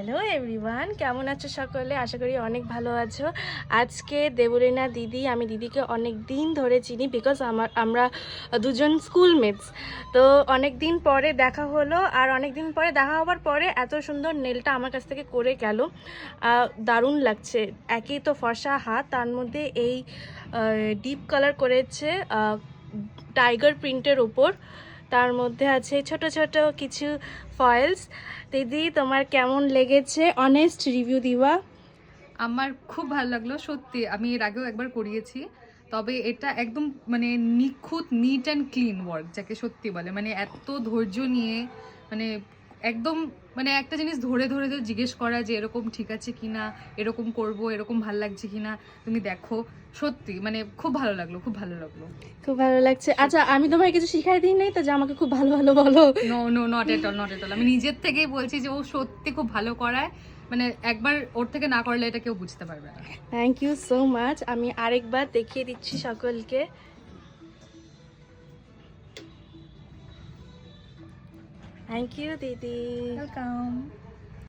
Hello everyone, কেমন আছো সকলে? আশা করি অনেক ভালো আছো। আজকে দেবলীনা দিদি, আমি দিদিকে অনেক দিন ধরে চিনি বিকজ আমরা দুজন স্কুলমেটস। তো অনেক দিন পরে দেখা হলো, আর অনেক দিন পরে দেখা হওয়ার পরে এত সুন্দর নেলটা আমার কাছ থেকে করে গেল। দারুণ লাগছে। একই তো ফর্সা হাত, তার মধ্যে এই ডিপ কালার করেছে টাইগার প্রিন্টের উপর। তার মধ্যে আছে ছোট ছোট কিছু ফয়েলস। দিদি, তোমার কেমন লেগেছে? অনেস্ট রিভিউ দিবা। আমার খুব ভালো লাগলো সত্যি। আমি এর আগেও একবার করিয়েছি, তবে এটা একদম মানে নিখুঁত, নিট অ্যান্ড ক্লিন ওয়ার্ক যাকে সত্যি বলে। মানে এত ধৈর্য নিয়ে, মানে একদম মানে একটা জিনিস ধরে ধরে ধরে জিজ্ঞেস করা যে এরকম ঠিক আছে কিনা, এরকম করব, এরকম ভালো লাগছে কিনা, তুমি দেখো। সত্যি মানে খুব ভালো লাগলো, খুব ভালো লাগলো। খুব ভালো লাগছে। আচ্ছা, আমি তোমায় কিছু শিখাই দিই নাই তো যে আমাকে খুব ভালো ভালো বলো? No no, not at all, not at all. আমি নিজের থেকেই বলছি যে ও সত্যি খুব ভালো করায়। মানে একবার ওর থেকে না করলে এটা কেউ বুঝতে পারবে না। Thank you so much. আমি আরেকবার দেখিয়ে দিচ্ছি সকলকে। থ্যাংক ইউ দিদি। ওয়েলকাম।